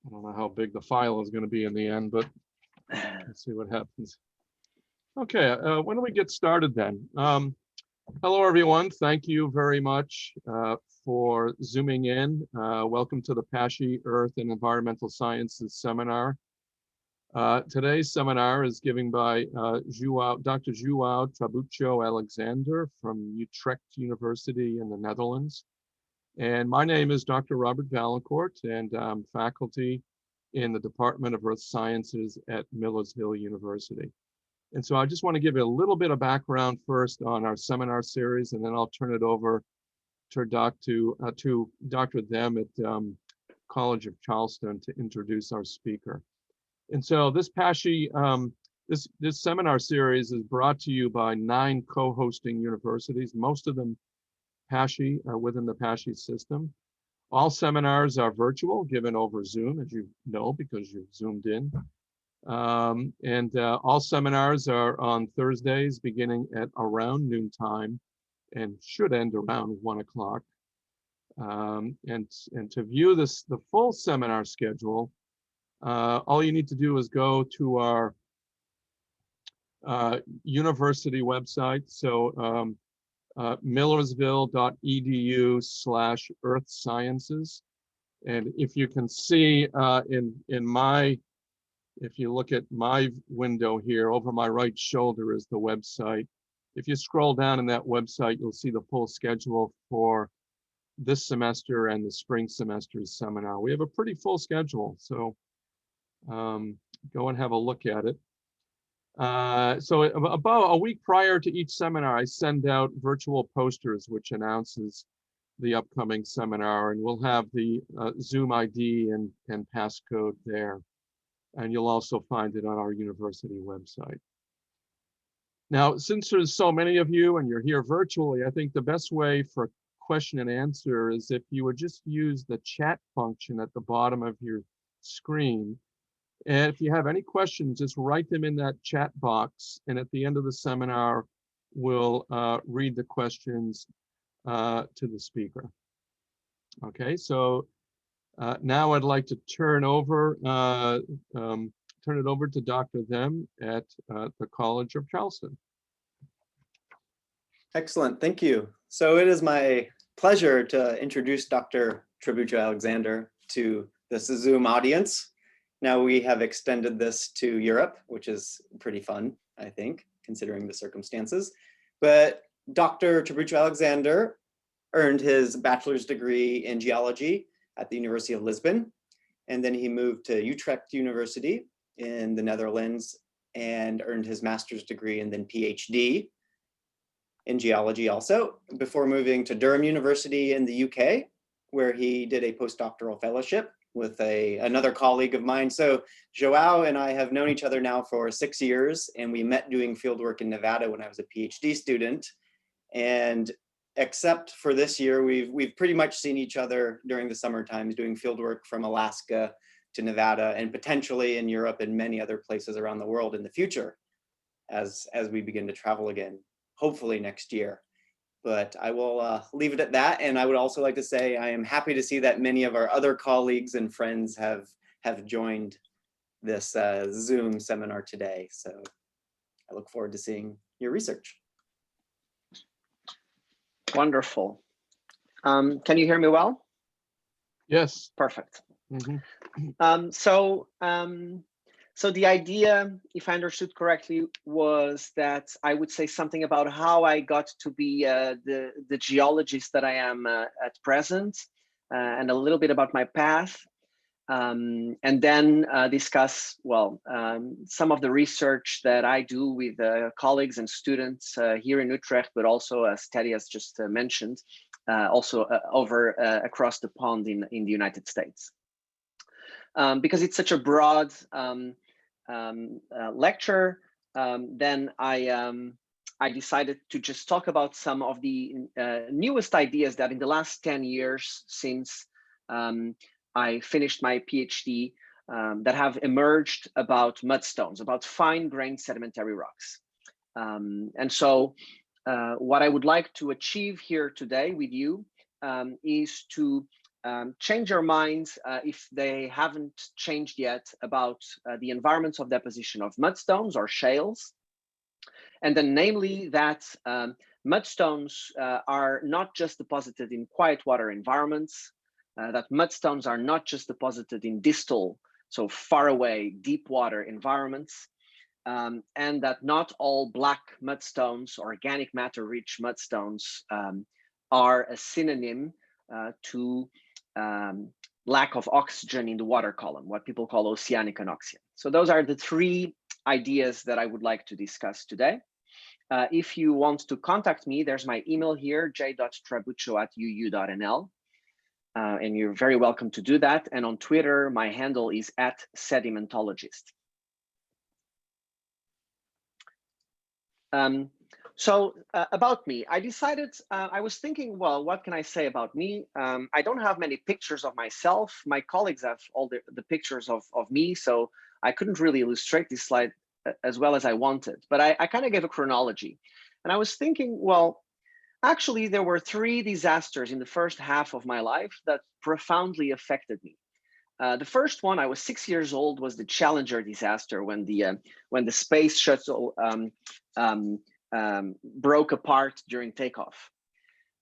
I don't know how big the file is going to be in the end, but let's see what happens. Okay, why don't we get started then? Hello, everyone. Thank you very much for zooming in. Welcome to the PASHI Earth and Environmental Sciences Seminar. Today's seminar is given by Dr. João Trabucho Alexandre from Utrecht University in the Netherlands. And my name is Dr. Robert Valancourt, and I'm faculty in the Department of Earth Sciences at Millersville University. And so I just want to give you a little bit of background first on our seminar series, and then I'll turn it over to Dr. Them at College of Charleston to introduce our speaker. And so this PASHI, this seminar series is brought to you by 9 co-hosting universities, most of them PASHI, within the PASHI system. All seminars are virtual, given over Zoom, as you know, because you've zoomed in. All seminars are on Thursdays beginning at around noontime and should end around 1 o'clock. And to view the full seminar schedule, all you need to do is go to our university website. So millersville.edu/earth sciences. And if you can see if you look at my window here, over my right shoulder is the website. If you scroll down in that website, you'll see the full schedule for this semester and the spring semester's seminar. We have a pretty full schedule, so go and have a look at it. So about a week prior to each seminar, I send out virtual posters which announces the upcoming seminar, and we'll have the Zoom ID and passcode there. And you'll also find it on our university website. Now, since there's so many of you and you're here virtually, I think the best way for question and answer is if you would just use the chat function at the bottom of your screen. And if you have any questions, just write them in that chat box. And at the end of the seminar, we'll read the questions to the speaker. Okay, so now I'd like to turn it over to Dr. Them at the College of Charleston. Excellent, thank you. So it is my pleasure to introduce Dr. Trabucho Alexandre to this Zoom audience. Now we have extended this to Europe, which is pretty fun, I think, considering the circumstances. But Dr. Trabucho Alexandre earned his bachelor's degree in geology at the University of Lisbon. And then he moved to Utrecht University in the Netherlands and earned his master's degree and then PhD in geology also, before moving to Durham University in the UK, where he did a postdoctoral fellowship with another colleague of mine. So João and I have known each other now for 6 years, and we met doing fieldwork in Nevada when I was a PhD student. And except for this year, we've pretty much seen each other during the summer times doing fieldwork from Alaska to Nevada and potentially in Europe and many other places around the world in the future as we begin to travel again, hopefully next year. But I will leave it at that. And I would also like to say I am happy to see that many of our other colleagues and friends have joined this Zoom seminar today. So I look forward to seeing your research. Wonderful. Can you hear me well? Yes. Perfect. Mm-hmm. So the idea, if I understood correctly, was that I would say something about how I got to be the geologist that I am at present, and a little bit about my path, and then discuss, well, some of the research that I do with colleagues and students here in Utrecht, but also, as Teddy has just mentioned, also over across the pond in the United States. Because it's such a broad lecture, then I decided to just talk about some of the newest ideas that in the last 10 years since I finished my PhD that have emerged about mudstones, about fine-grained sedimentary rocks. And so what I would like to achieve here today with you is to change your minds if they haven't changed yet about the environments of deposition of mudstones or shales. And then namely that mudstones are not just deposited in quiet water environments, that mudstones are not just deposited in distal, so far away, deep water environments, and that not all black mudstones, organic matter rich mudstones, are a synonym to lack of oxygen in the water column, what people call oceanic anoxia. So those are the three ideas that I would like to discuss today. If you want to contact me, there's my email here, j.trabucho@uu.nl. And you're very welcome to do that. And on Twitter, my handle is @sedimentologist. So about me, I decided, I was thinking, well, what can I say about me? I don't have many pictures of myself. My colleagues have all the pictures of me, so I couldn't really illustrate this slide as well as I wanted, but I kind of gave a chronology. And I was thinking, well, actually, there were 3 disasters in the first half of my life that profoundly affected me. The first one, I was 6 years old, was the Challenger disaster when the space shuttle broke apart during takeoff.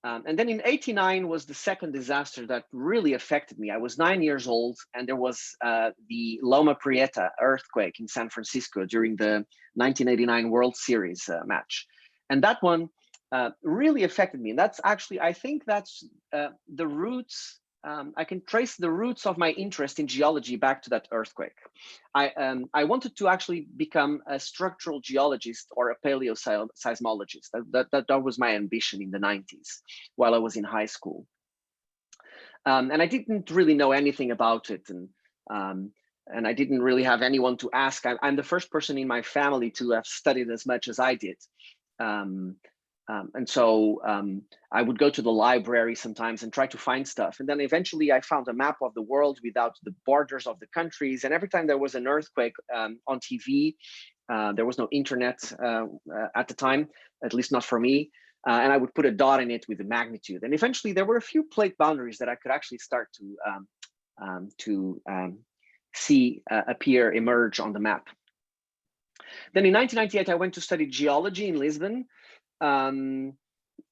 And then in '89 was the second disaster that really affected me. I was 9 years old, and there was the Loma Prieta earthquake in San Francisco during the 1989 World Series match. And that one really affected me. And that's actually, I think that's the roots, I can trace the roots of my interest in geology back to that earthquake. I wanted to actually become a structural geologist or a paleoseismologist. That was my ambition in the 90s while I was in high school. And I didn't really know anything about it. And I didn't really have anyone to ask. I'm the first person in my family to have studied as much as I did. And so I would go to the library sometimes and try to find stuff. And then eventually I found a map of the world without the borders of the countries. And every time there was an earthquake on TV, there was no internet at the time, at least not for me. And I would put a dot in it with the magnitude. And eventually there were a few plate boundaries that I could actually start to see emerge on the map. Then in 1998, I went to study geology in Lisbon.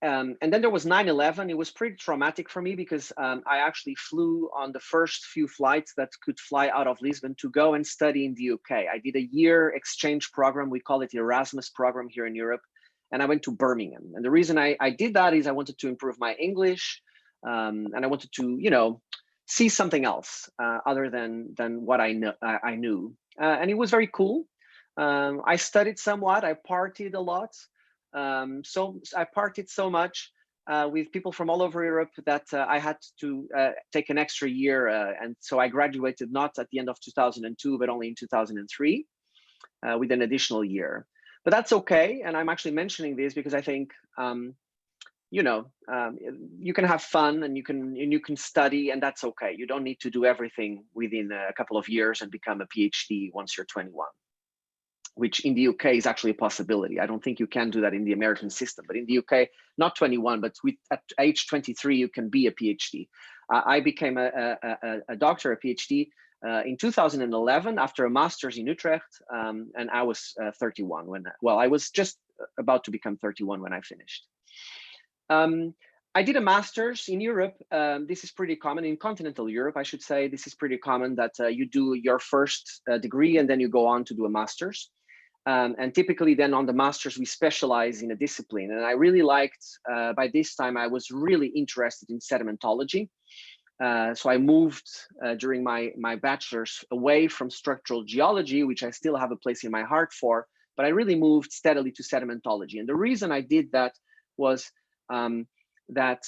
And then there was 9/11. It was pretty traumatic for me because I actually flew on the first few flights that could fly out of Lisbon to go and study in the UK. I did a year exchange program. We call it the Erasmus program here in Europe. And I went to Birmingham. And the reason I did that is I wanted to improve my English. And I wanted to, you know, see something else other than what I knew. And it was very cool. I studied somewhat. I partied a lot. So I partied so much with people from all over Europe that I had to take an extra year. And so I graduated not at the end of 2002, but only in 2003 with an additional year. But that's okay. And I'm actually mentioning this because I think, you know, you can have fun and you can study, and that's okay. You don't need to do everything within a couple of years and become a PhD once you're 21. Which in the UK is actually a possibility. I don't think you can do that in the American system, but in the UK, not 21, but at age 23, you can be a PhD. I became a doctor, a PhD in 2011 after a master's in Utrecht, and I was 31 when, well, I was just about to become 31 when I finished. I did a master's in Europe. This is pretty common in continental Europe, I should say. This is pretty common that you do your first degree and then you go on to do a master's. And typically then on the master's, we specialize in a discipline. And I really liked, by this time, I was really interested in sedimentology. So I moved during my bachelor's away from structural geology, which I still have a place in my heart for, but I really moved steadily to sedimentology. And the reason I did that was that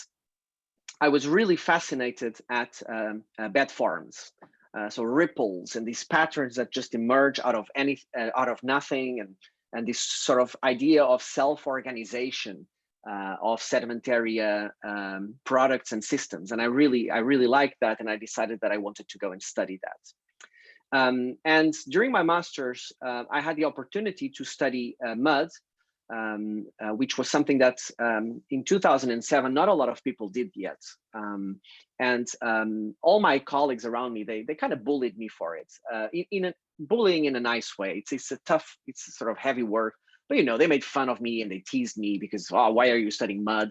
I was really fascinated at bed forms. So ripples and these patterns that just emerge out of nothing, and this sort of idea of self-organization of sedimentary products and systems. And I really liked that, and I decided that I wanted to go and study that. And during my master's, I had the opportunity to study mud which was something that in 2007, not a lot of people did yet. All my colleagues around me, they kind of bullied me for it, bullying in a nice way. It's a tough, it's sort of heavy work, but you know, they made fun of me and they teased me because, oh, why are you studying mud?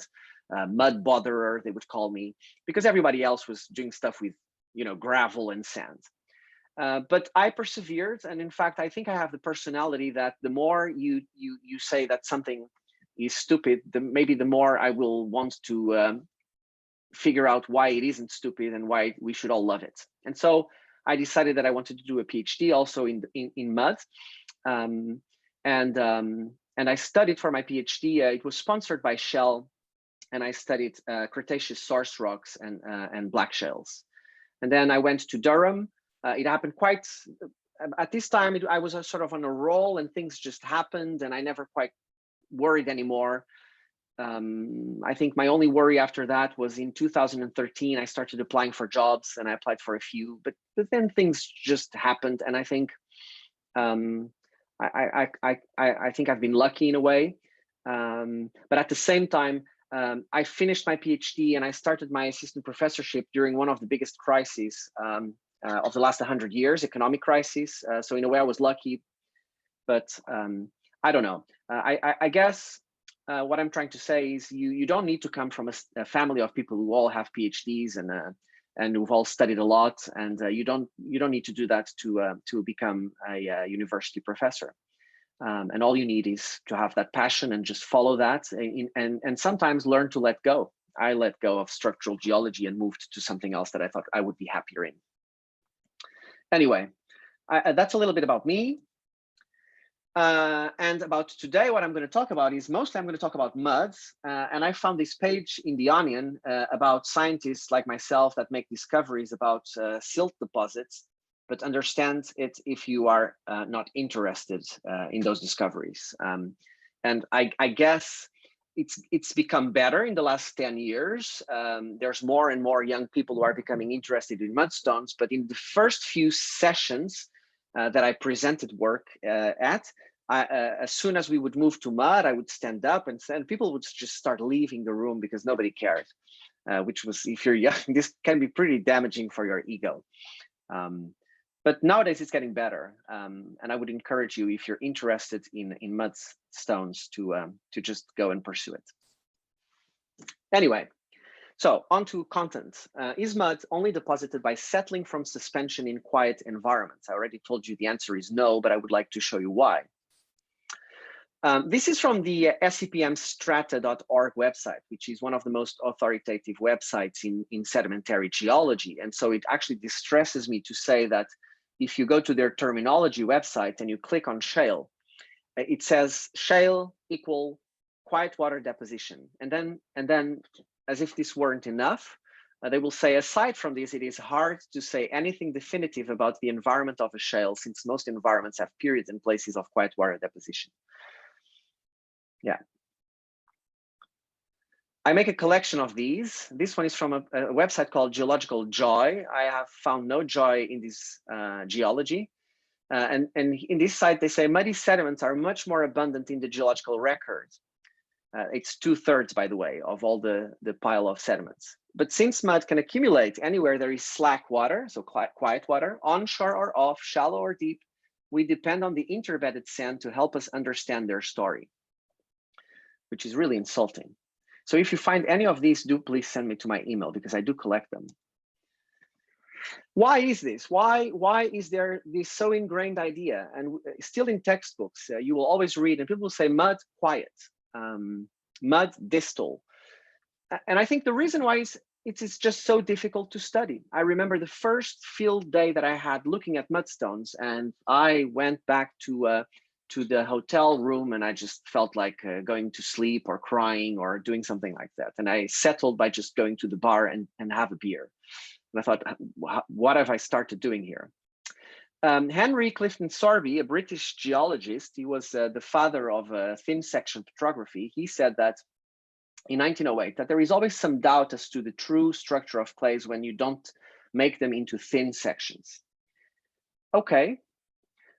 Mud botherer, they would call me, because everybody else was doing stuff with, you know, gravel and sand. But I persevered, and in fact, I think I have the personality that the more you say that something is stupid, maybe the more I will want to figure out why it isn't stupid and why we should all love it. And so I decided that I wanted to do a PhD also in mud, and I studied for my PhD. It was sponsored by Shell, and I studied Cretaceous source rocks and black shales. And then I went to Durham. It happened quite, at this time, I was sort of on a roll and things just happened and I never quite worried anymore. I think my only worry after that was in 2013, I started applying for jobs and I applied for a few, but then things just happened. And I think, I think I've been lucky in a way. But at the same time, I finished my PhD and I started my assistant professorship during one of the biggest crises of the last 100 years, economic crisis. So in a way I was lucky, but I don't know. I guess what I'm trying to say is you don't need to come from a family of people who all have PhDs and who've all studied a lot, and you don't need to do that to become a university professor. And all you need is to have that passion and just follow that, and sometimes learn to let go. I let go of structural geology and moved to something else that I thought I would be happier in. Anyway, that's a little bit about me. And about today, what I'm going to talk about is mostly I'm going to talk about muds. And I found this page in The Onion about scientists like myself that make discoveries about silt deposits, but understand it if you are not interested in those discoveries. And I guess it's become better in the last 10 years. There's more and more young people who are becoming interested in mudstones, but in the first few sessions that I presented work as soon as we would move to mud, I would stand up and people would just start leaving the room because nobody cared, which was, if you're young, this can be pretty damaging for your ego. But nowadays it's getting better, and I would encourage you, if you're interested in mudstones, to just go and pursue it. Anyway, so on to content. Is mud only deposited by settling from suspension in quiet environments? I already told you the answer is no, but I would like to show you why. This is from the scpmstrata.org website, which is one of the most authoritative websites in sedimentary geology. And so it actually distresses me to say that if you go to their terminology website and you click on shale, it says shale equal quiet water deposition. And then as if this weren't enough, they will say, aside from this, it is hard to say anything definitive about the environment of a shale, since most environments have periods and places of quiet water deposition. Yeah. I make a collection of these. This one is from a website called Geological Joy. I have found no joy in this geology. And in this site, they say muddy sediments are much more abundant in the geological record. It's 2/3, by the way, of all the pile of sediments. But since mud can accumulate anywhere there is slack water, so quiet water, onshore or off, shallow or deep, we depend on the interbedded sand to help us understand their story, which is really insulting. So if you find any of these, do please send me to my email, because I do collect them. Why is this? Why is there this so ingrained idea? And still in textbooks, you will always read, and people will say mud quiet, mud distal. And I think the reason why is it's just so difficult to study. I remember the first field day that I had looking at mudstones, and I went back to the hotel room and I just felt like going to sleep or crying or doing something like that. And I settled by just going to the bar and have a beer. And I thought, what have I started doing here? Henry Clifton Sorby, a British geologist, he was the father of thin section petrography. He said that in 1908, that there is always some doubt as to the true structure of clays when you don't make them into thin sections. Okay.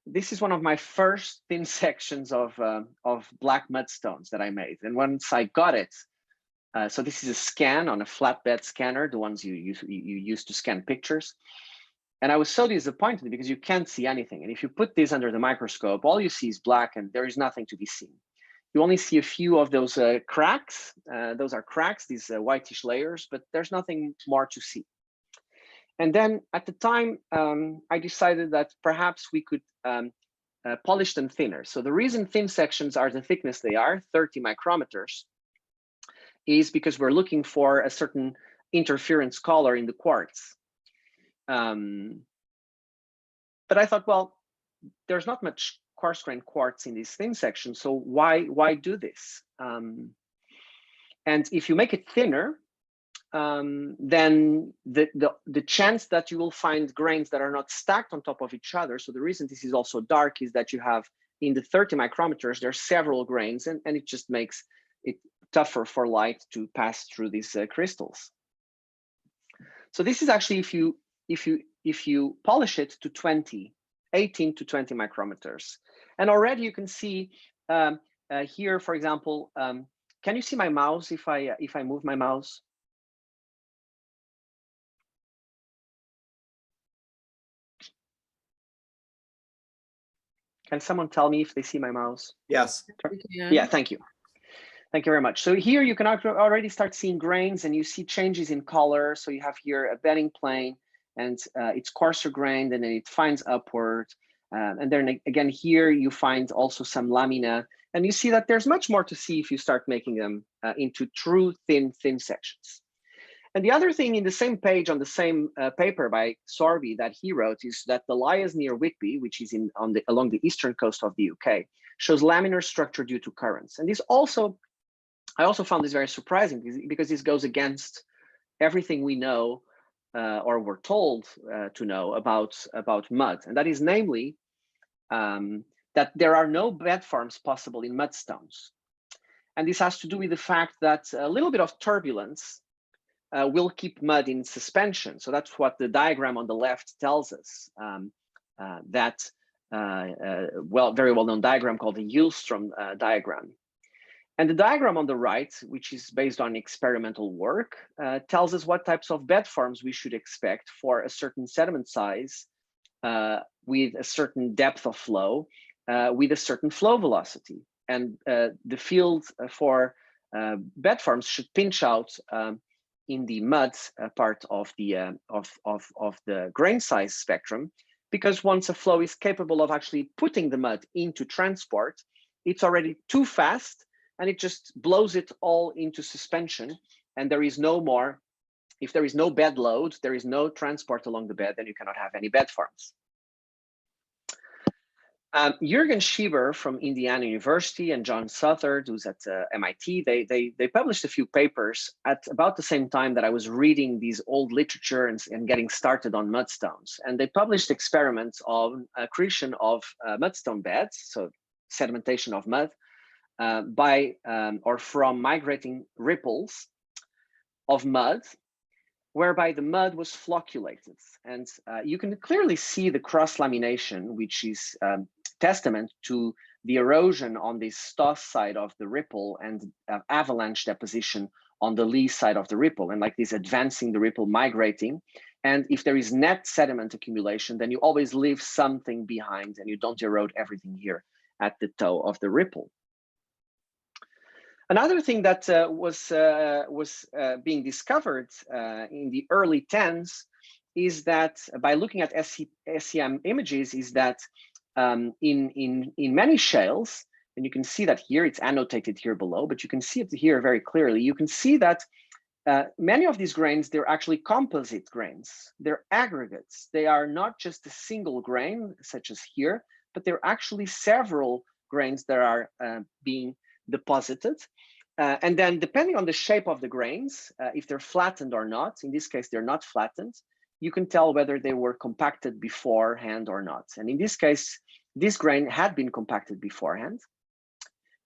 this is one of my first thin sections of black mudstones that I made. And once I got it, so this is a scan on a flatbed scanner, the ones you use to scan pictures. And I was so disappointed because you can't see anything. And if you put this under the microscope, all you see is black and there is nothing to be seen. You only see a few of those cracks. Those are cracks, these whitish layers, but there's nothing more to see. And then at the time, I decided that perhaps we could polish them thinner. So the reason thin sections are the thickness they are, 30 micrometers, is because we're looking for a certain interference color in the quartz. But I thought, well, there's not much coarse grained quartz in these thin sections, so why do this? And if you make it thinner, then the chance that you will find grains that are not stacked on top of each other. So the reason this is also dark is that you have in the 30 micrometers, there are several grains, and it just makes it tougher for light to pass through these crystals. So this is actually if you polish it to 18 to 20 micrometers. And already you can see here, for example, can you see my mouse if I move my mouse? Can someone tell me if they see my mouse? Yes. Yeah, thank you. Thank you very much. So here you can already start seeing grains and you see changes in color. So you have here a bedding plane and it's coarser grained and then it finds upward. And then again, here you find also some lamina and you see that there's much more to see if you start making them into true thin sections. And the other thing in the same page on the same paper by Sorby that he wrote is that the lias near Whitby, which is along the eastern coast of the UK, shows laminar structure due to currents. And this also, I also found this very surprising because this goes against everything we know or were told to know about mud. And that is namely that there are no bed forms possible in mudstones. And this has to do with the fact that a little bit of turbulence will keep mud in suspension. So that's what the diagram on the left tells us. Very well-known diagram called the Hjulström diagram. And the diagram on the right, which is based on experimental work, tells us what types of bed forms we should expect for a certain sediment size with a certain depth of flow, with a certain flow velocity. And the field for bed forms should pinch out in the mud part of the grain size spectrum, because once a flow is capable of actually putting the mud into transport, it's already too fast and it just blows it all into suspension. And there is no more, if there is no bed load, there is no transport along the bed, then you cannot have any bed forms. Jürgen Schieber from Indiana University and John Southard, who's at MIT, they published a few papers at about the same time that I was reading these old literature and getting started on mudstones. And they published experiments on accretion of mudstone beds, so sedimentation of mud, by or from migrating ripples of mud, whereby the mud was flocculated. And you can clearly see the cross-lamination, which is testament to the erosion on the stoss side of the ripple and avalanche deposition on the lee side of the ripple, and like this advancing the ripple, migrating. And if there is net sediment accumulation, then you always leave something behind and you don't erode everything here at the toe of the ripple. Another thing that was being discovered in the early 10s is that by looking at SEM images is that in many shales, and you can see that here, it's annotated here below, but you can see it here very clearly. You can see that many of these grains, they're actually composite grains. They're aggregates. They are not just a single grain, such as here, but they're actually several grains that are being deposited. And then depending on the shape of the grains, if they're flattened or not, in this case, they're not flattened, you can tell whether they were compacted beforehand or not. And in this case, this grain had been compacted beforehand.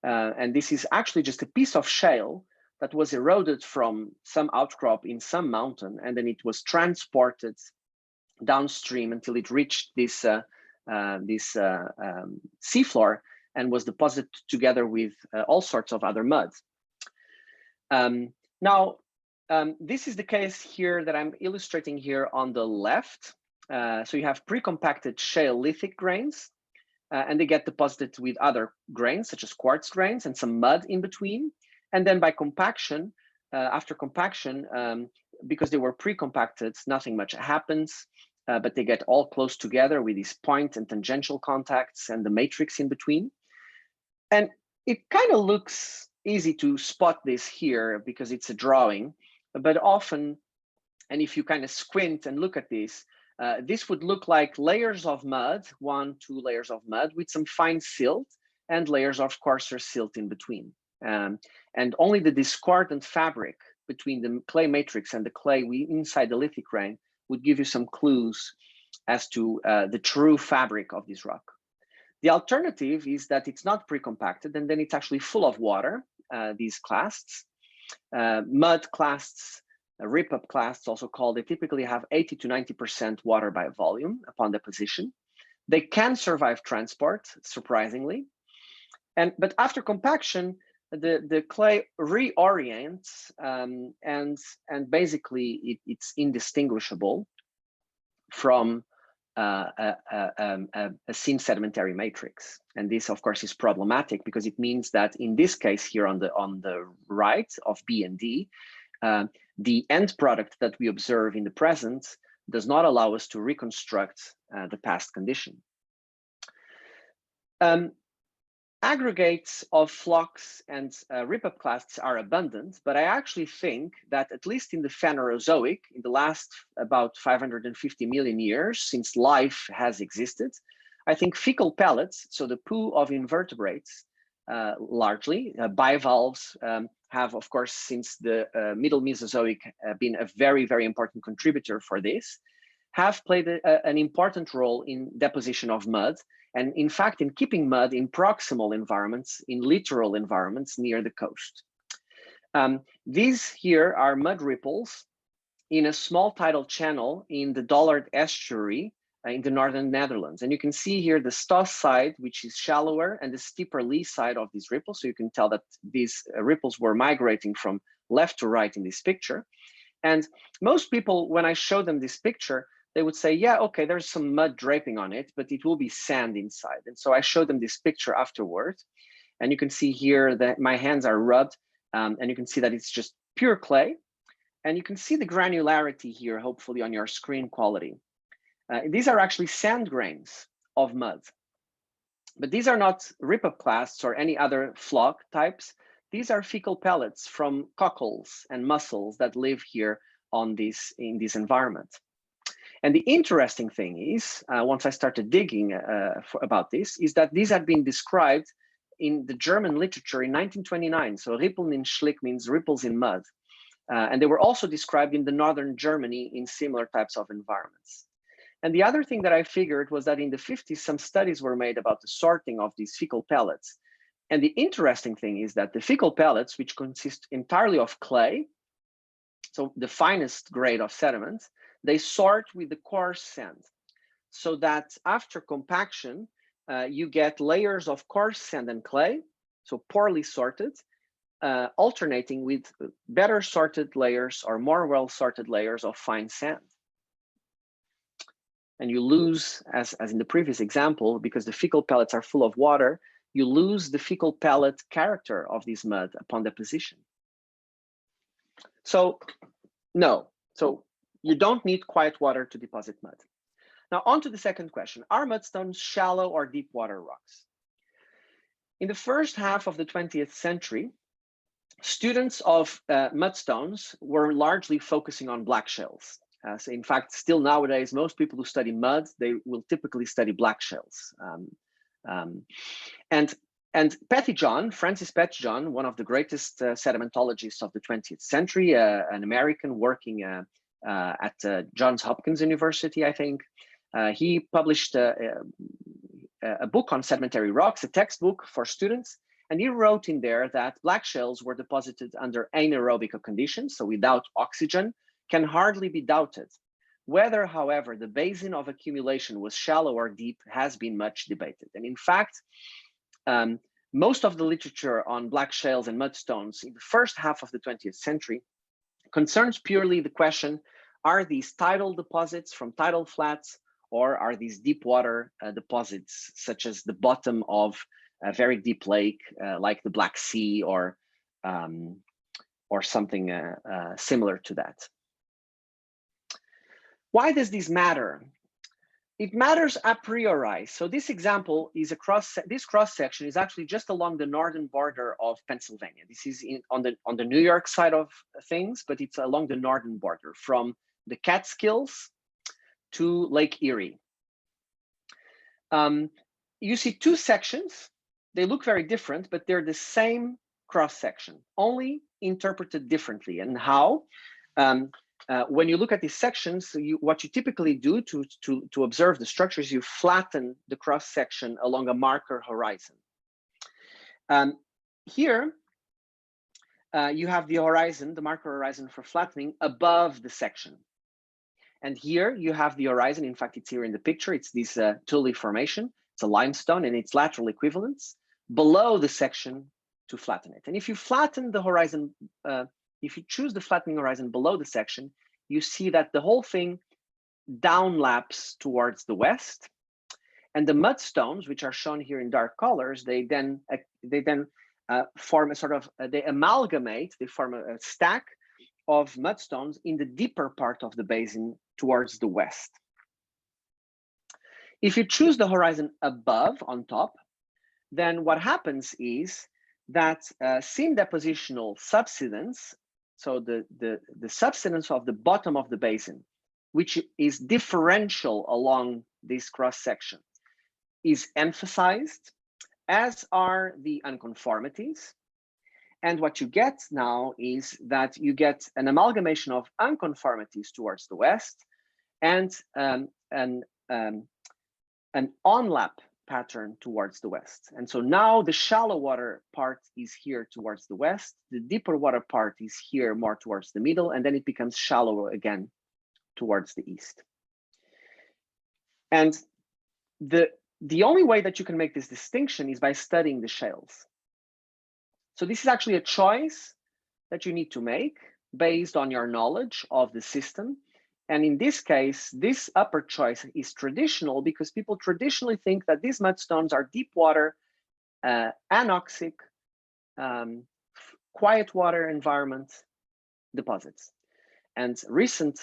And this is actually just a piece of shale that was eroded from some outcrop in some mountain, and then it was transported downstream until it reached this seafloor and was deposited together with all sorts of other mud. This is the case here that I'm illustrating here on the left. So you have pre-compacted shale lithic grains, and they get deposited with other grains, such as quartz grains and some mud in between. And then by compaction, after compaction, because they were pre-compacted, nothing much happens, but they get all close together with these point and tangential contacts and the matrix in between. And it kind of looks easy to spot this here because it's a drawing, but often, and if you kind of squint and look at this, this would look like layers of mud, 1, 2 layers of mud with some fine silt and layers of coarser silt in between. And only the discordant fabric between the clay matrix and the clay inside the lithic grain would give you some clues as to the true fabric of this rock. The alternative is that it's not pre-compacted and then it's actually full of water, these clasts. Mud clasts, rip-up clasts also called, they typically have 80 to 90% water by volume upon deposition. They can survive transport, surprisingly. But after compaction, the clay reorients and basically it's indistinguishable from a thin sedimentary matrix. And this, of course, is problematic because it means that in this case here on the right of B and D, the end product that we observe in the present does not allow us to reconstruct the past condition. Aggregates of flocks and rip-up clasts are abundant, but I actually think that at least in the Phanerozoic, in the last about 550 million years since life has existed, I think fecal pellets, so the poo of invertebrates, largely, bivalves have, of course, since the Middle Mesozoic been a very, very important contributor for this, have played an important role in deposition of mud, and in fact, in keeping mud in proximal environments, in littoral environments near the coast. These here are mud ripples in a small tidal channel in the Dollard estuary in the northern Netherlands. And you can see here the Stoss side, which is shallower, and the steeper lee side of these ripples. So you can tell that these ripples were migrating from left to right in this picture. And most people, when I show them this picture, they would say, yeah, okay, there's some mud draping on it, but it will be sand inside. And so I showed them this picture afterward. And you can see here that my hands are rubbed, and you can see that it's just pure clay. And you can see the granularity here, hopefully on your screen quality. These are actually sand grains of mud. But these are not rip-up clasts or any other flock types. These are fecal pellets from cockles and mussels that live here in this environment. And the interesting thing is, once I started digging about this, is that these had been described in the German literature in 1929. So Rippeln in Schlick means ripples in mud. And they were also described in the northern Germany in similar types of environments. And the other thing that I figured was that in the 50s, some studies were made about the sorting of these fecal pellets. And the interesting thing is that the fecal pellets, which consist entirely of clay, so the finest grade of sediment, they sort with the coarse sand, so that after compaction, you get layers of coarse sand and clay, so poorly sorted, alternating with better sorted layers or more well sorted layers of fine sand. And you lose, as in the previous example, because the fecal pellets are full of water, you lose the fecal pellet character of this mud upon deposition. So no, so you don't need quiet water to deposit mud. Now on to the second question, are mudstones shallow or deep water rocks? In the first half of the 20th century, students of mudstones were largely focusing on black shales. So in fact, still nowadays, most people who study mud, they will typically study black shales. And Pettyjohn, Francis Pettyjohn, one of the greatest sedimentologists of the 20th century, an American working at Johns Hopkins University, I think, he published a book on sedimentary rocks, a textbook for students. And he wrote in there that black shales were deposited under anaerobic conditions, so without oxygen, can hardly be doubted. Whether, however, the basin of accumulation was shallow or deep has been much debated. And in fact, most of the literature on black shales and mudstones in the first half of the 20th century concerns purely the question, are these tidal deposits from tidal flats, or are these deep water deposits, such as the bottom of a very deep lake, like the Black Sea, or something similar to that? Why does this matter? It matters a priori. So this example is this cross section is actually just along the northern border of Pennsylvania. This is on the New York side of things, but it's along the northern border from the Catskills to Lake Erie. You see two sections. They look very different, but they're the same cross section, only interpreted differently. And how? When you look at these sections, what you typically do to observe the structures, you flatten the cross section along a marker horizon. Here, you have the horizon, the marker horizon for flattening above the section. And here you have the horizon. In fact, it's here in the picture. It's this Tully formation. It's a limestone and its lateral equivalents below the section to flatten it. And if you flatten the horizon, if you choose the flattening horizon below the section, you see that the whole thing downlaps towards the west. And the mudstones, which are shown here in dark colors, they then form a sort of, they amalgamate, they form a stack of mudstones in the deeper part of the basin towards the west. If you choose the horizon above, on top, then what happens is that seam depositional subsidence, so the subsidence of the bottom of the basin, which is differential along this cross section, is emphasized, as are the unconformities. And what you get now is that you get an amalgamation of unconformities towards the west and an onlap pattern towards the west. And so now the shallow water part is here towards the west, the deeper water part is here more towards the middle, and then it becomes shallower again towards the east. And the only way that you can make this distinction is by studying the shales. So this is actually a choice that you need to make based on your knowledge of the system. And in this case, this upper choice is traditional because people traditionally think that these mudstones are deep water, anoxic, quiet water environment deposits. And recent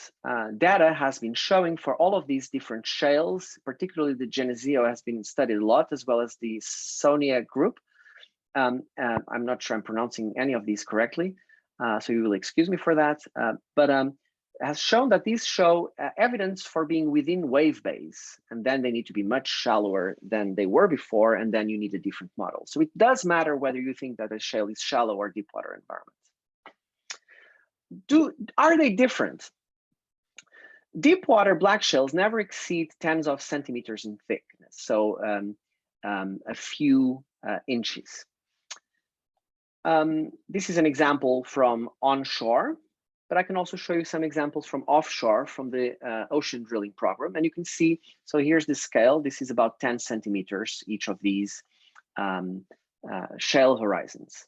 data has been showing for all of these different shales, particularly the Geneseo has been studied a lot, as well as the Sonia group. I'm not sure I'm pronouncing any of these correctly, so you will excuse me for that. But has shown that these show evidence for being within wave bays, and then they need to be much shallower than they were before, and then you need a different model. So it does matter whether you think that a shale is shallow or deep water environment. Are they different? Deep water black shales never exceed tens of centimeters in thickness, so a few inches. This is an example from onshore, but I can also show you some examples from offshore from the ocean drilling program. And you can see, so here's the scale. This is about 10 centimeters, each of these shale horizons.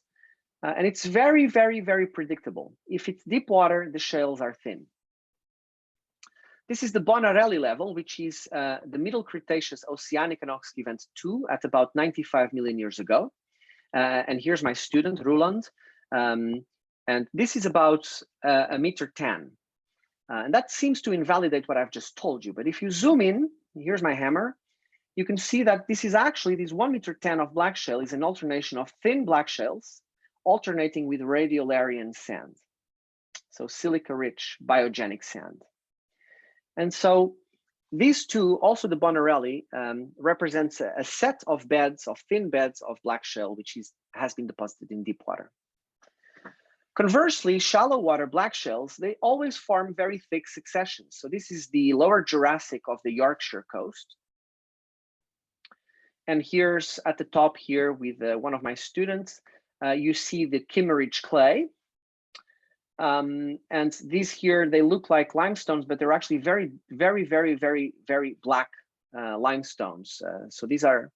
And it's very, very, very predictable. If it's deep water, the shales are thin. This is the Bonarelli level, which is the Middle Cretaceous Oceanic Anoxic Event 2 at about 95 million years ago. And here's my student, Roland. And this is about 1.10 meters. And that seems to invalidate what I've just told you. But if you zoom in, here's my hammer, you can see that this is actually, this 1.10 meters of black shale is an alternation of thin black shales alternating with radiolarian sand. So silica-rich biogenic sand. And so these two, also the Bonarelli, represents a set of beds, of thin beds of black shale, which has been deposited in deep water. Conversely, shallow water black shales, they always form very thick successions. So this is the lower Jurassic of the Yorkshire coast. And here's at the top here with one of my students, you see the Kimmeridge clay. And these here, they look like limestones, but they're actually very, very, very, very, very black limestones. So these are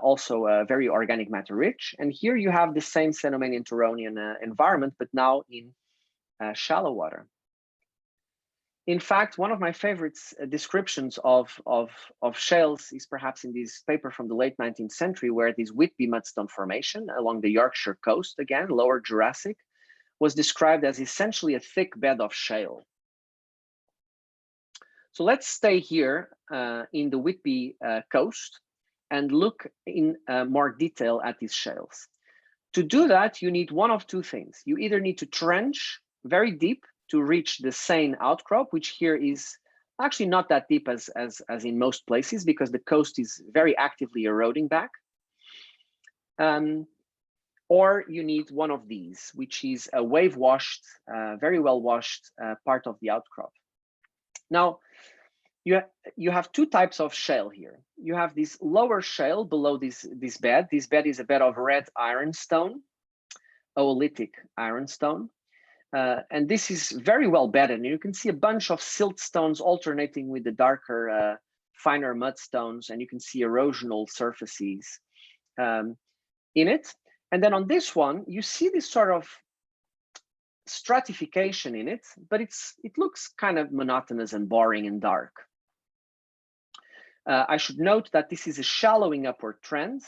also very organic matter rich. And here you have the same Cenomanian Turonian environment, but now in shallow water. In fact, one of my favorite descriptions of shales is perhaps in this paper from the late 19th century, where this Whitby mudstone formation along the Yorkshire coast, again, lower Jurassic, was described as essentially a thick bed of shale. So let's stay here in the Whitby coast and look in more detail at these shales. To do that, you need one of two things. You either need to trench very deep to reach the Seine outcrop, which here is actually not that deep as in most places, because the coast is very actively eroding back. Or you need one of these, which is a wave washed, very well washed part of the outcrop. Now, you have two types of shale here. You have this lower shale below this bed. This bed is a bed of red ironstone, oolitic ironstone. And this is very well bedded. And you can see a bunch of silt stones alternating with the darker, finer mudstones, and you can see erosional surfaces in it. And then on this one, you see this sort of stratification in it, but it looks kind of monotonous and boring and dark. I should note that this is a shallowing upward trend,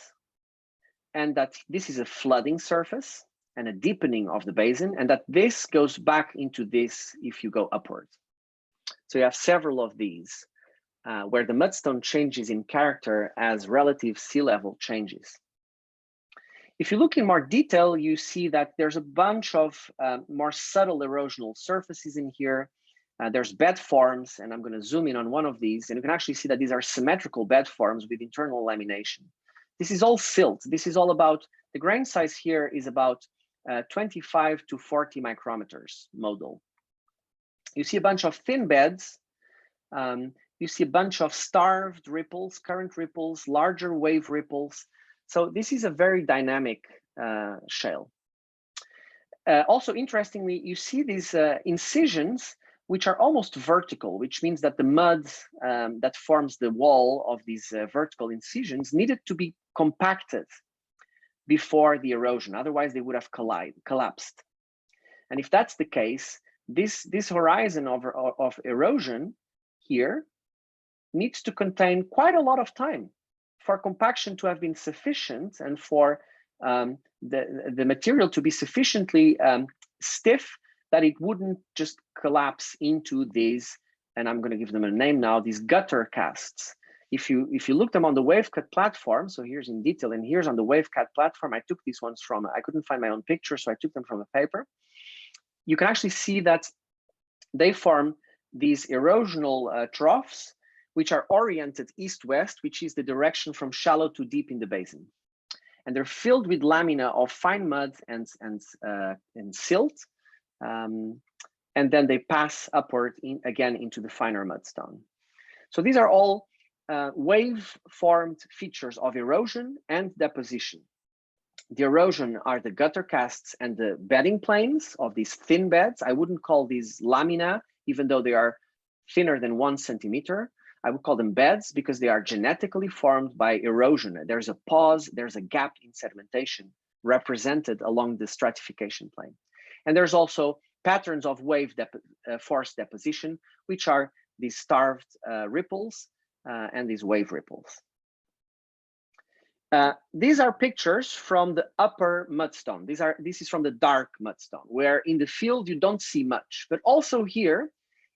and that this is a flooding surface and a deepening of the basin, and that this goes back into this if you go upward. So you have several of these where the mudstone changes in character as relative sea level changes. If you look in more detail, you see that there's a bunch of more subtle erosional surfaces in here. There's bed forms, and I'm going to zoom in on one of these, and you can actually see that these are symmetrical bed forms with internal lamination. This is all silt. This is all about, the grain size here is about 25 to 40 micrometers modal. You see a bunch of thin beds. You see a bunch of starved ripples, current ripples, larger wave ripples. So this is a very dynamic shale. Also, interestingly, you see these incisions, which are almost vertical, which means that the mud that forms the wall of these vertical incisions needed to be compacted before the erosion. Otherwise, they would have collapsed. And if that's the case, this horizon of erosion here needs to contain quite a lot of time for compaction to have been sufficient and for the material to be sufficiently stiff that it wouldn't just collapse into these, and I'm going to give them a name now, these gutter casts. If you look them on the wave cut platform, so here's in detail, and here's on the wave cut platform, I took these ones from, I couldn't find my own picture, so I took them from a paper. You can actually see that they form these erosional troughs, which are oriented east-west, which is the direction from shallow to deep in the basin. And they're filled with lamina of fine mud and silt. And then they pass upward again into the finer mudstone. So these are all wave-formed features of erosion and deposition. The erosion are the gutter casts and the bedding planes of these thin beds. I wouldn't call these lamina, even though they are thinner than 1 centimeter. I would call them beds because they are genetically formed by erosion. There's a pause, there's a gap in sedimentation represented along the stratification plane. And there's also patterns of wave force deposition, which are these starved ripples and these wave ripples. These are pictures from the upper mudstone. This is from the dark mudstone, where in the field you don't see much. But also here,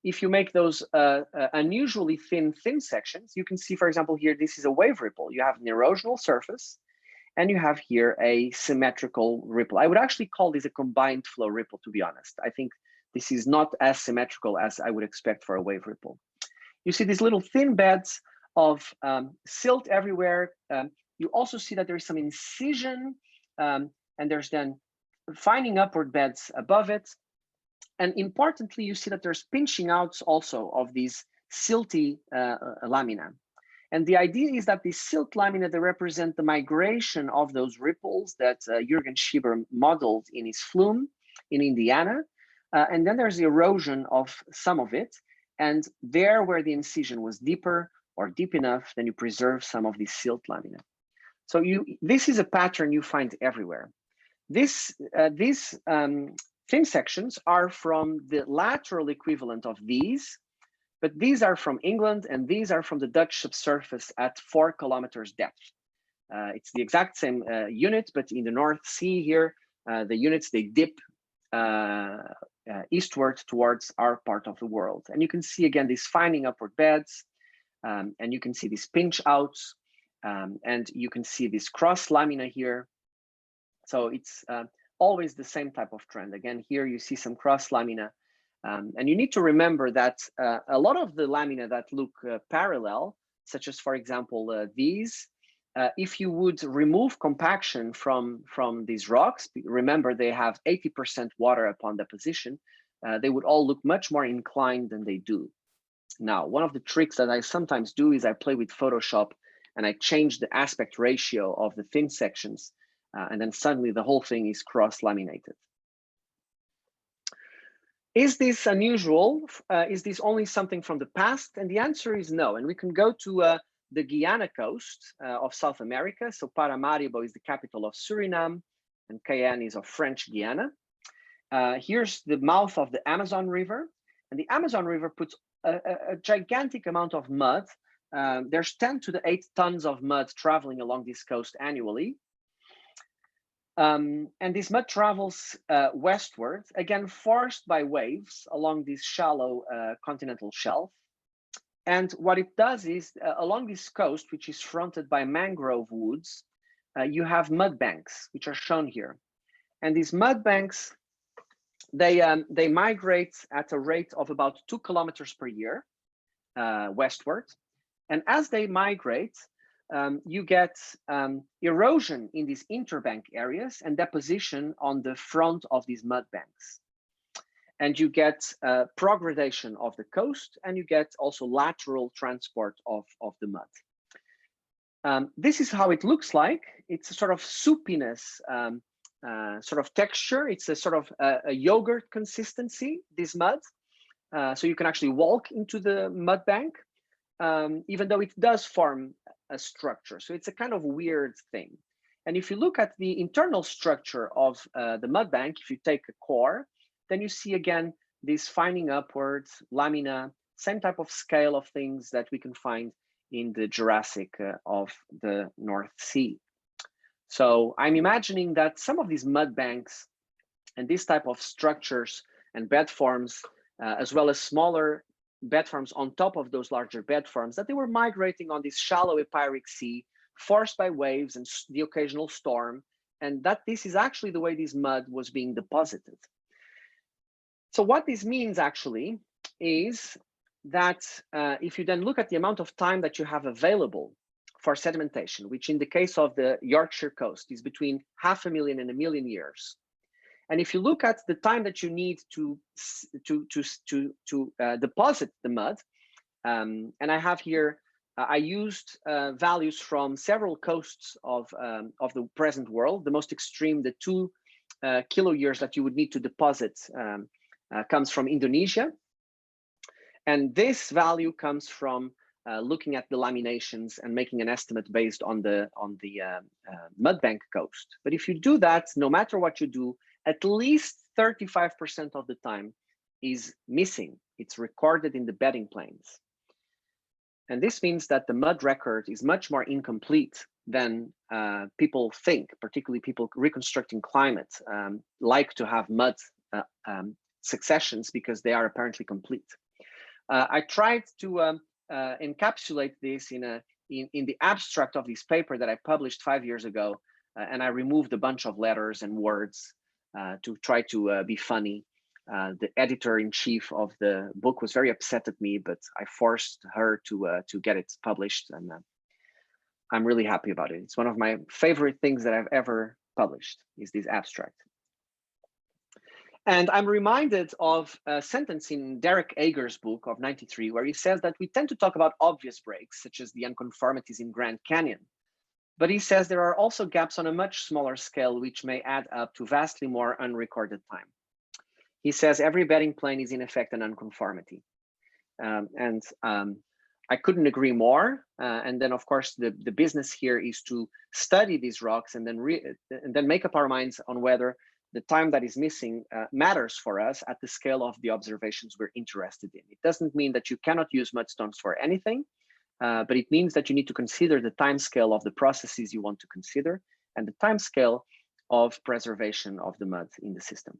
if you make those unusually thin sections, you can see, for example, here, this is a wave ripple. You have an erosional surface, and you have here a symmetrical ripple. I would actually call this a combined flow ripple, to be honest. I think this is not as symmetrical as I would expect for a wave ripple. You see these little thin beds of silt everywhere. You also see that there is some incision, and there's then fining upward beds above it. And importantly, you see that there's pinching outs also of these silty lamina. And the idea is that these silt lamina, they represent the migration of those ripples that Jürgen Schieber modeled in his flume in Indiana, And then there's the erosion of some of it. And there where the incision was deeper or deep enough, then you preserve some of the silt lamina. So this is a pattern you find everywhere. These thin sections are from the lateral equivalent of these, but these are from England and these are from the Dutch subsurface at 4 kilometers depth. It's the exact same unit, but in the North Sea here, the units, they dip eastward towards our part of the world. And you can see again these finding upward beds, and you can see these pinch outs, and you can see this cross lamina here. So it's always the same type of trend. Again, here you see some cross lamina. And you need to remember that a lot of the lamina that look parallel, such as, for example, these, if you would remove compaction from these rocks, remember they have 80% water upon deposition, they would all look much more inclined than they do. Now, one of the tricks that I sometimes do is I play with Photoshop and I change the aspect ratio of the thin sections, and then suddenly the whole thing is cross-laminated. Is this unusual? Is this only something from the past? And the answer is no. And we can go to the Guyana coast of South America. So Paramaribo is the capital of Suriname, and Cayenne is of French Guiana. Here's the mouth of the Amazon River. And the Amazon River puts a gigantic amount of mud. There's 10 to the 8 tons of mud traveling along this coast annually. And this mud travels westward, again, forced by waves along this shallow continental shelf. And what it does is, along this coast, which is fronted by mangrove woods, you have mud banks, which are shown here. And these mud banks, they migrate at a rate of about 2 kilometers per year westward. And as they migrate, you get erosion in these interbank areas and deposition on the front of these mud banks. And you get progradation of the coast, and you get also lateral transport of the mud. This is how it looks like. It's a sort of soupiness sort of texture. It's a sort of a yogurt consistency, this mud. So you can actually walk into the mud bank, even though it does form a structure. So it's a kind of weird thing. And if you look at the internal structure of the mud bank, if you take a core, then you see again this finding upwards, lamina, same type of scale of things that we can find in the Jurassic of the North Sea. So I'm imagining that some of these mud banks and this type of structures and bed forms, as well as smaller bed forms on top of those larger bed forms, that they were migrating on this shallow epeiric sea, forced by waves and the occasional storm, and that this is actually the way this mud was being deposited. So what this means actually is that if you then look at the amount of time that you have available for sedimentation, which in the case of the Yorkshire coast is between 500,000 and 1 million years. And if you look at the time that you need to deposit the mud, and I have here, I used values from several coasts of the present world. The most extreme, the 2 kilo years that you would need to deposit comes from Indonesia. And this value comes from looking at the laminations and making an estimate based on the mudbank coast. But if you do that, no matter what you do, at least 35% of the time is missing. It's recorded in the bedding planes. And this means that the mud record is much more incomplete than people think, particularly people reconstructing climate like to have mud successions because they are apparently complete. I tried to encapsulate this in the abstract of this paper that I published 5 years ago, and I removed a bunch of letters and words to try to be funny. The editor-in-chief of the book was very upset at me, but I forced her to get it published, and I'm really happy about it. It's one of my favorite things that I've ever published, is this abstract. And I'm reminded of a sentence in Derek Ager's book of '93, where he says that we tend to talk about obvious breaks, such as the unconformities in Grand Canyon. But he says there are also gaps on a much smaller scale, which may add up to vastly more unrecorded time. he says every bedding plane is in effect an unconformity. I couldn't agree more. And then, of course, the business here is to study these rocks and then make up our minds on whether the time that is missing matters for us at the scale of the observations we're interested in. It doesn't mean that you cannot use mudstones for anything, but it means that you need to consider the time scale of the processes you want to consider and the time scale of preservation of the mud in the system.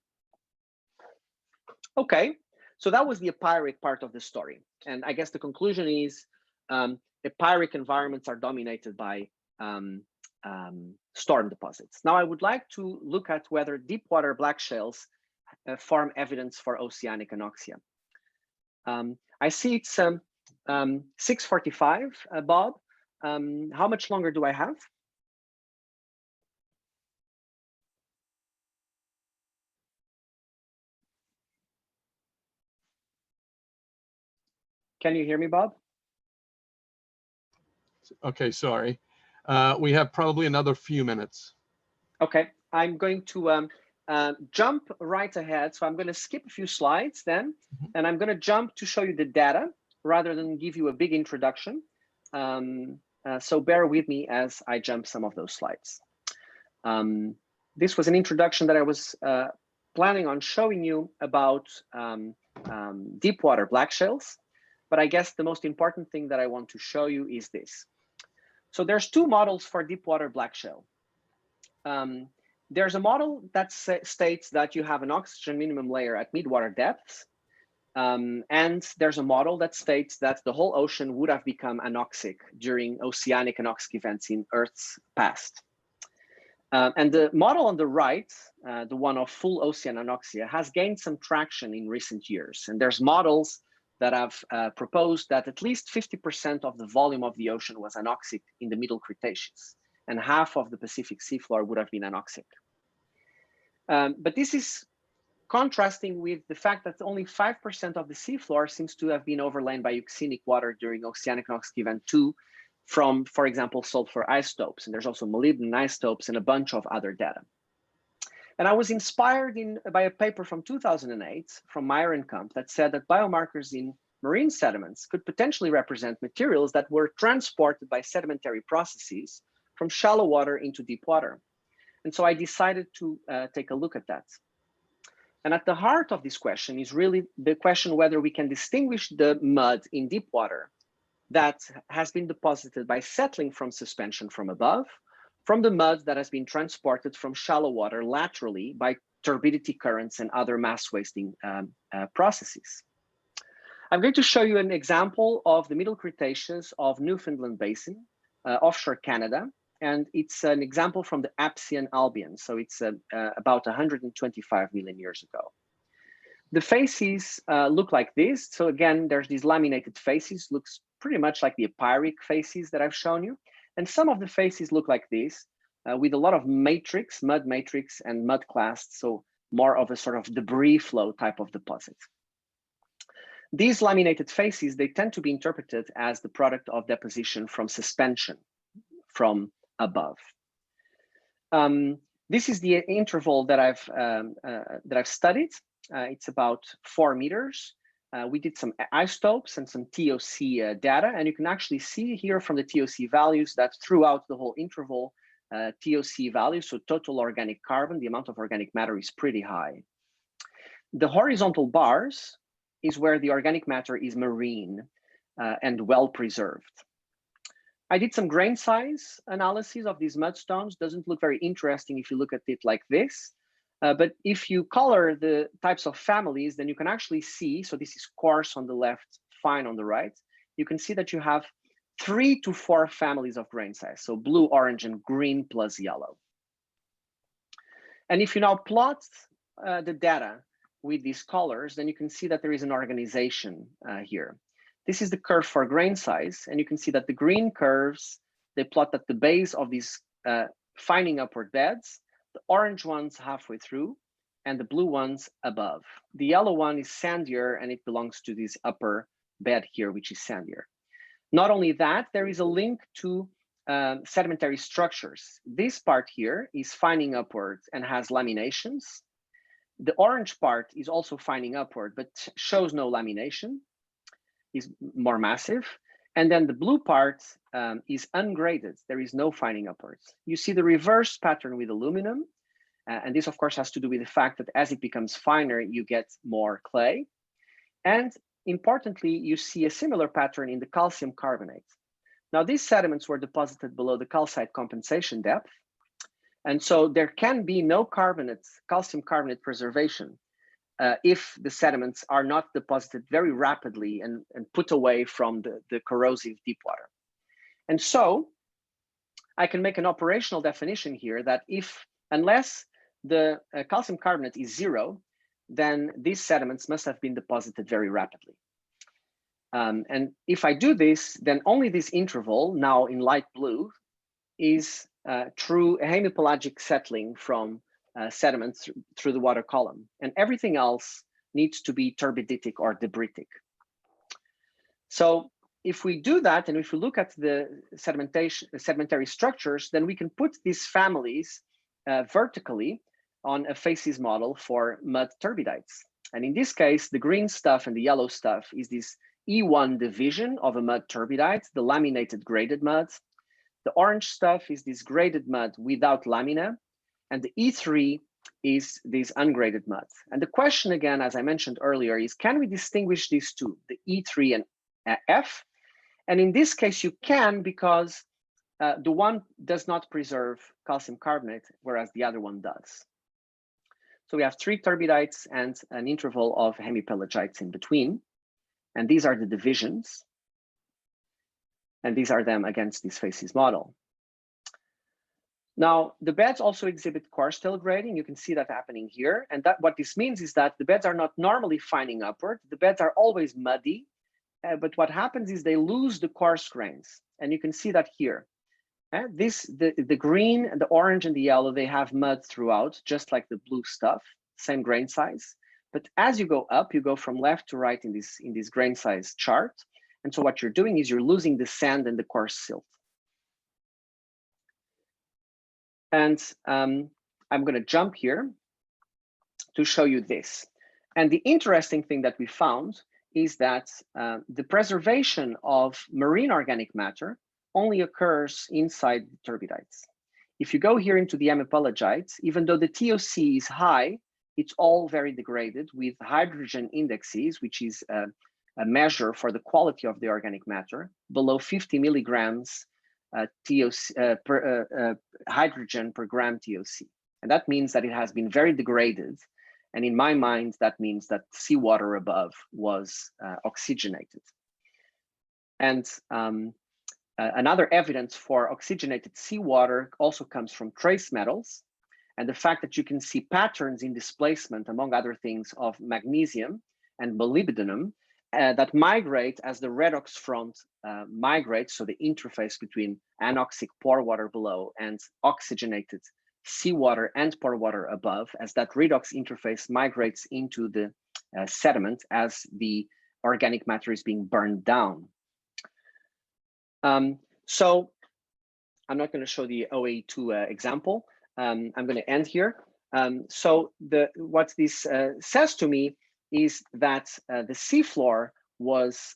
Okay, so that was the epeiric part of the story. And I guess the conclusion is epeiric environments are dominated by storm deposits. Now I would like to look at whether deep water black shales form evidence for oceanic anoxia. I see it's 6:45, Bob. How much longer do I have? Can you hear me, Bob? Okay, sorry. We have probably another few minutes. Okay, I'm going to jump right ahead. So I'm going to skip a few slides then, and I'm going to jump to show you the data rather than give you a big introduction. So bear with me as I jump some of those slides. This was an introduction that I was planning on showing you about deep water black shales. But I guess the most important thing that I want to show you is this. So there's two models for deep water black shale. There's a model that states that you have an oxygen minimum layer at mid-water depths. And there's a model that states that the whole ocean would have become anoxic during oceanic anoxic events in Earth's past. And the model on the right, the one of full ocean anoxia, has gained some traction in recent years. And there's models that have proposed that at least 50% of the volume of the ocean was anoxic in the Middle Cretaceous, and half of the Pacific seafloor would have been anoxic. But this is contrasting with the fact that only 5% of the seafloor seems to have been overlain by euxinic water during oceanic anoxic event 2 from, for example, sulfur isotopes. And there's also molybdenum isotopes and a bunch of other data. And I was inspired by a paper from 2008 from Meyer and Kamp that said that biomarkers in marine sediments could potentially represent materials that were transported by sedimentary processes from shallow water into deep water. And so I decided to take a look at that. And at the heart of this question is really the question whether we can distinguish the mud in deep water that has been deposited by settling from suspension from above from the mud that has been transported from shallow water laterally by turbidity currents and other mass wasting processes. I'm going to show you an example of the Middle Cretaceous of Newfoundland Basin, offshore Canada, and it's an example from the Apsian Albion, so it's about 125 million years ago. The faces look like this. So again, there's these laminated faces, looks pretty much like the epeiric faces that I've shown you. And some of the faces look like this, with a lot of matrix, mud matrix and mud clasts, so more of a sort of debris flow type of deposit. These laminated faces, they tend to be interpreted as the product of deposition from suspension from above. This is the interval that I've studied. It's about 4 meters. We did some isotopes and some TOC data, and you can actually see here from the TOC values that throughout the whole interval, TOC values, so total organic carbon, the amount of organic matter is pretty high. The horizontal bars is where the organic matter is marine and well preserved. I did some grain size analysis of these mudstones. Doesn't look very interesting if you look at it like this. But if you color the types of families, then you can actually see, so this is coarse on the left, fine on the right. You can see that you have 3 to 4 families of grain size. So blue, orange, and green plus yellow. And if you now plot the data with these colors, then you can see that there is an organization here. This is the curve for grain size. And you can see that the green curves, they plot at the base of these fining upward beds. The orange ones halfway through, and the blue ones above. The yellow one is sandier, and it belongs to this upper bed here, which is sandier. Not only that, there is a link to sedimentary structures. This part here is fining upwards and has laminations. The orange part is also fining upward, but shows no lamination, is more massive. And then the blue part is ungraded. There is no fining upwards. You see the reverse pattern with aluminum. And this, of course, has to do with the fact that as it becomes finer, you get more clay. And importantly, you see a similar pattern in the calcium carbonate. Now, these sediments were deposited below the calcite compensation depth. And so there can be no calcium carbonate preservation if the sediments are not deposited very rapidly and put away from the corrosive deep water. And so I can make an operational definition here that unless the calcium carbonate is 0, then these sediments must have been deposited very rapidly. And if I do this, then only this interval, now in light blue, is true hemipelagic settling from sediments through the water column. And everything else needs to be turbiditic or debritic. So if we do that, and if we look at the sedimentary structures, then we can put these families vertically on a facies model for mud turbidites. And in this case, the green stuff and the yellow stuff is this E1 division of a mud turbidite, the laminated graded mud. The orange stuff is this graded mud without lamina, and the E3 is this ungraded mud. And the question again, as I mentioned earlier, is can we distinguish these two, the E3 and F? And in this case, you can, because the one does not preserve calcium carbonate, whereas the other one does. So we have 3 turbidites and an interval of hemipelagites in between. And these are the divisions. And these are them against this facies model. Now, the beds also exhibit coarse tail grading. You can see that happening here. And that what this means is that the beds are not normally fining upward. The beds are always muddy. But what happens is they lose the coarse grains. And you can see that here. The green, the orange, and the yellow, they have mud throughout, just like the blue stuff, same grain size. But as you go up, you go from left to right in this grain size chart. And so what you're doing is you're losing the sand and the coarse silt. And I'm going to jump here to show you this. And the interesting thing that we found is that the preservation of marine organic matter only occurs inside the turbidites. If you go here into the hemipelagites, even though the TOC is high, it's all very degraded with hydrogen indexes, which is a measure for the quality of the organic matter, below 50 milligrams hydrogen per gram TOC. And that means that it has been very degraded. And in my mind, that means that seawater above was oxygenated. And another evidence for oxygenated seawater also comes from trace metals. And the fact that you can see patterns in displacement, among other things, of magnesium and molybdenum that migrate as the redox front migrates, so the interface between anoxic pore water below and oxygenated seawater and pore water above, as that redox interface migrates into the sediment as the organic matter is being burned down. So I'm not going to show the OA2 example. I'm going to end here. So what this says to me is that the seafloor was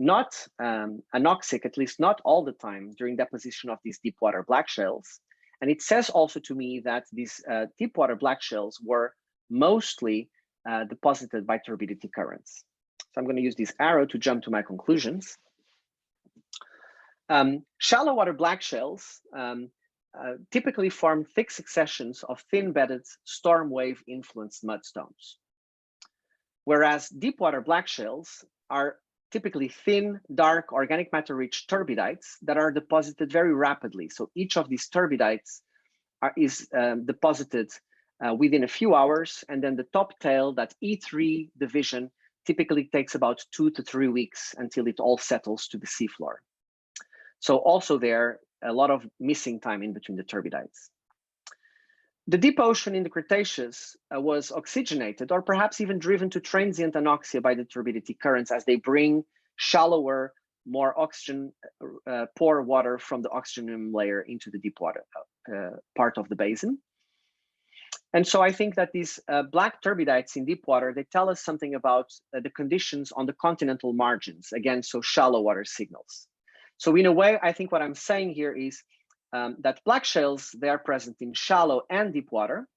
not anoxic, at least not all the time, during deposition of these deep water black shales. And it says also to me that these deep water black shales were mostly deposited by turbidity currents. So I'm going to use this arrow to jump to my conclusions. Shallow water black shales typically form thick successions of thin-bedded storm wave influenced mudstones, whereas deep water black shales are typically thin, dark, organic matter rich turbidites that are deposited very rapidly. So each of these turbidites is deposited within a few hours, and then the top tail, that E3 division, typically takes about 2 to 3 weeks until it all settles to the seafloor. So also there, a lot of missing time in between the turbidites. The deep ocean in the Cretaceous was oxygenated, or perhaps even driven to transient anoxia by the turbidity currents as they bring shallower, more oxygen poor water from the oxygenum layer into the deep water part of the basin. And so I think that these black turbidites in deep water, they tell us something about the conditions on the continental margins, again, so shallow water signals. So in a way, I think what I'm saying here is that black shales, they are present in shallow and deep water,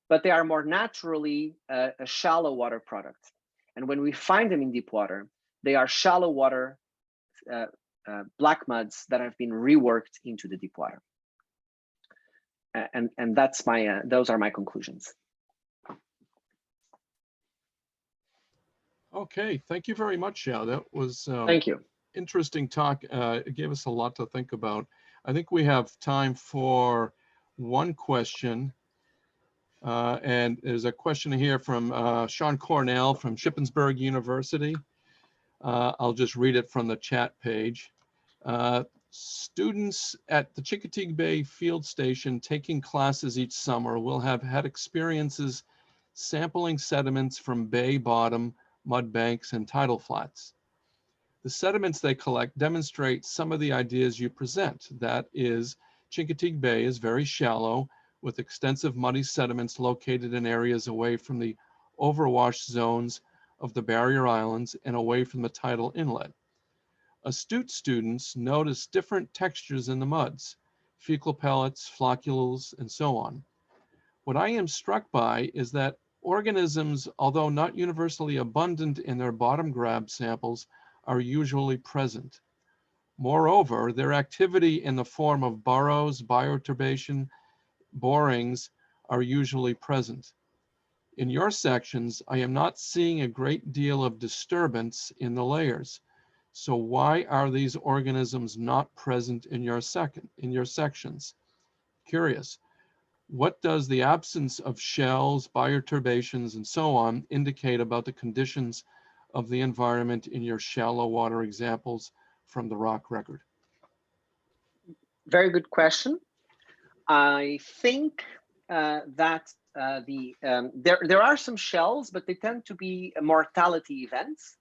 but they are more naturally a shallow water product. And when we find them in deep water, they are shallow water black muds that have been reworked into the deep water. And that's my those are my conclusions. Okay, thank you very much, João. That was Thank you. interesting talk. It gave us a lot to think about. I think we have time for one question. And there's a question here from Sean Cornell from Shippensburg University. I'll just read it from the chat page. Students at the Chincoteague Bay Field Station taking classes each summer will have had experiences sampling sediments from bay bottom, mud banks, and tidal flats. The sediments they collect demonstrate some of the ideas you present. That is, Chincoteague Bay is very shallow, with extensive muddy sediments located in areas away from the overwash zones of the barrier islands and away from the tidal inlet. Astute students notice different textures in the muds, fecal pellets, floccules, and so on. What I am struck by is that organisms, although not universally abundant in their bottom grab samples, are usually present. Moreover, their activity in the form of burrows, bioturbation, borings are usually present. In your sections, I am not seeing a great deal of disturbance in the layers. So why are these organisms not present in your sections? Curious. What does the absence of shells, bioturbations, and so on indicate about the conditions of the environment in your shallow water examples from the rock record? Very good question. I think that there are some shells, but they tend to be mortality events.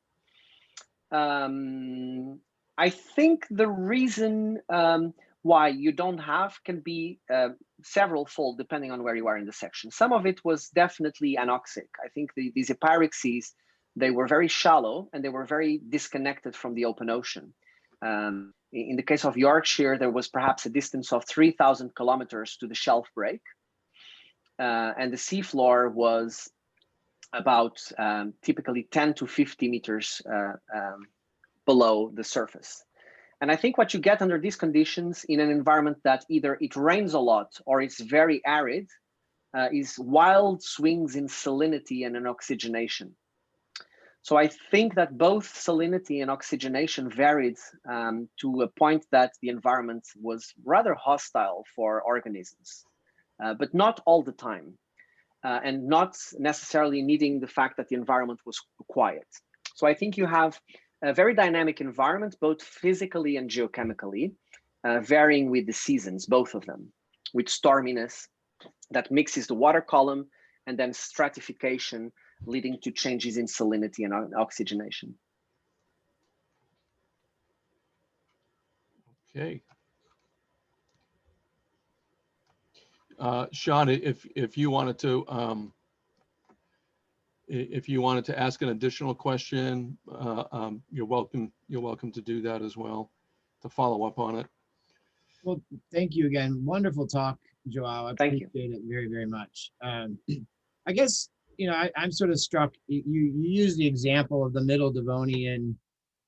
I think the reason why you don't have can be several fold depending on where you are in the section. Some of it was definitely anoxic. I think these epeiric seas, they were very shallow and they were very disconnected from the open ocean. In the case of Yorkshire, there was perhaps a distance of 3,000 kilometers to the shelf break. And the seafloor was about typically 10 to 50 meters below the surface. And I think what you get under these conditions in an environment that either it rains a lot or it's very arid is wild swings in salinity and in oxygenation. So I think that both salinity and oxygenation varied to a point that the environment was rather hostile for organisms, but not all the time, and not necessarily needing the fact that the environment was quiet. So I think you have a very dynamic environment, both physically and geochemically, varying with the seasons, both of them, with storminess that mixes the water column and then stratification leading to changes in salinity and oxygenation. Okay. Sean, if you wanted to ask an additional question, you're welcome to do that as well, to follow up on it. Well, thank you again. Wonderful talk, João. I Thank you. appreciate it very, very much. I guess, you know, I'm sort of struck, you use the example of the middle Devonian,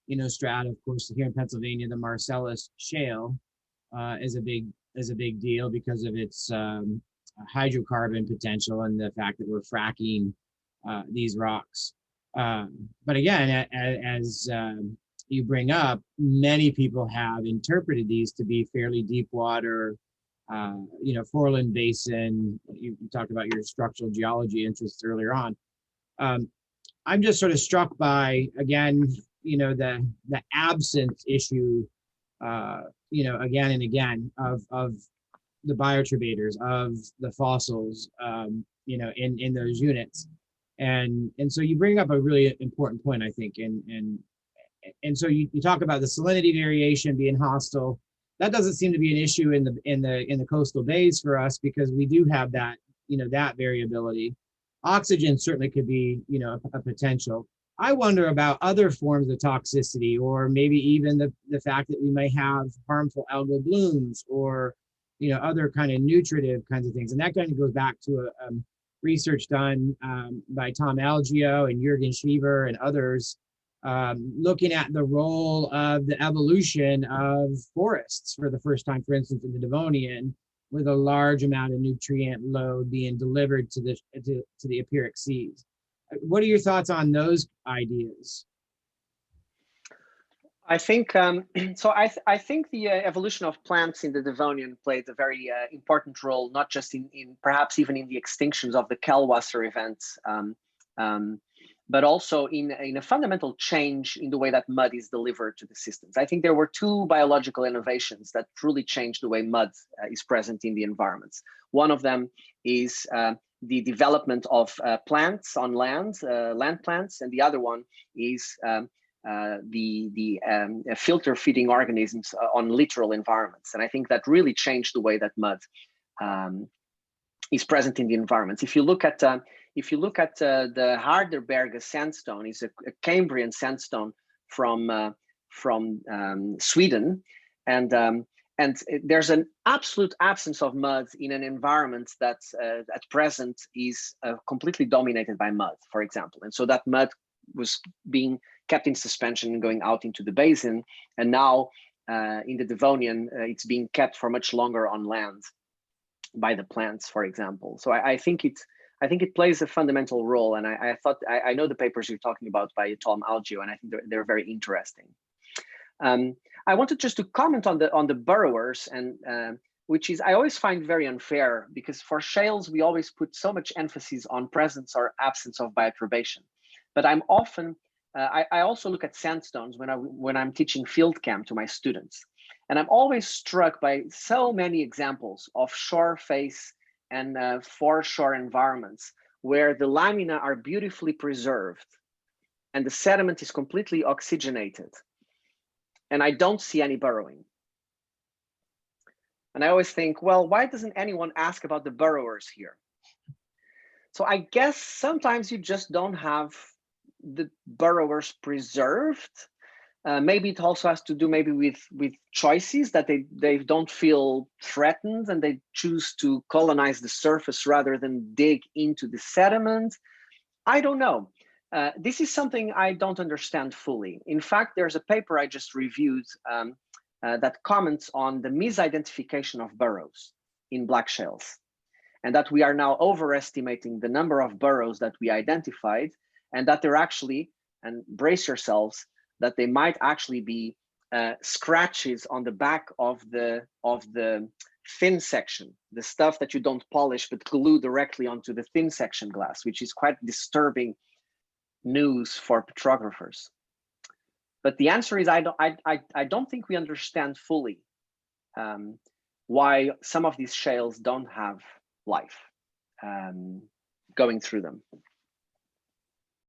you know, strata, of course, here in Pennsylvania, the Marcellus shale is a big deal because of its hydrocarbon potential and the fact that we're fracking these rocks. But again, as you bring up, many people have interpreted these to be fairly deep water, you know, foreland basin. You talked about your structural geology interests earlier on. I'm just sort of struck by, again, you know, the absence issue, you know, again and again of the bioturbators, of the fossils, you know, in those units. And so you bring up a really important point, I think, and so you talk about the salinity variation being hostile. That doesn't seem to be an issue in the coastal bays for us, because we do have that that variability. Oxygen certainly could be, a potential. I wonder about other forms of toxicity, or maybe even the fact that we may have harmful algal blooms, or other kind of nutritive kinds of things. And that kind of goes back to research done by Tom Algeo and Jürgen Schieber and others, looking at the role of the evolution of forests for the first time, for instance, in the Devonian, with a large amount of nutrient load being delivered to the epeiric seas. What are your thoughts on those ideas? I think so. I think the evolution of plants in the Devonian played a very important role, not just in perhaps even in the extinctions of the Kellwasser events, but also in a fundamental change in the way that mud is delivered to the systems. I think there were two biological innovations that truly changed the way mud is present in the environments. One of them is the development of plants on land, land plants, and the other one is the filter feeding organisms on littoral environments. And I think that really changed the way that mud is present in the environments. If you look at the Harderberge sandstone, is a Cambrian sandstone from Sweden, and there's an absolute absence of mud in an environment that at present is completely dominated by mud, for example. And so that mud was being kept in suspension and going out into the basin, and now in the Devonian, it's being kept for much longer on land by the plants, for example. So I think it plays a fundamental role, and I know the papers you're talking about by Tom Algeo, and I think they're very interesting. I wanted just to comment on the burrowers, and which is I always find very unfair, because for shales we always put so much emphasis on presence or absence of bioturbation, but I'm often I also look at sandstones when I'm teaching field camp to my students, and I'm always struck by so many examples of shore face and foreshore environments where the lamina are beautifully preserved and the sediment is completely oxygenated, and I don't see any burrowing. And I always think, well, why doesn't anyone ask about the burrowers here? So I guess sometimes you just don't have the burrowers preserved. Maybe it also has to do maybe with choices, that they don't feel threatened and they choose to colonize the surface rather than dig into the sediment. I don't know. This is something I don't understand fully. In fact, there's a paper I just reviewed that comments on the misidentification of burrows in black shales, and that we are now overestimating the number of burrows that we identified, and that they're actually, and brace yourselves, that they might actually be scratches on the back of the thin section, the stuff that you don't polish but glue directly onto the thin section glass, which is quite disturbing news for petrographers. But the answer is I don't think we understand fully why some of these shales don't have life going through them.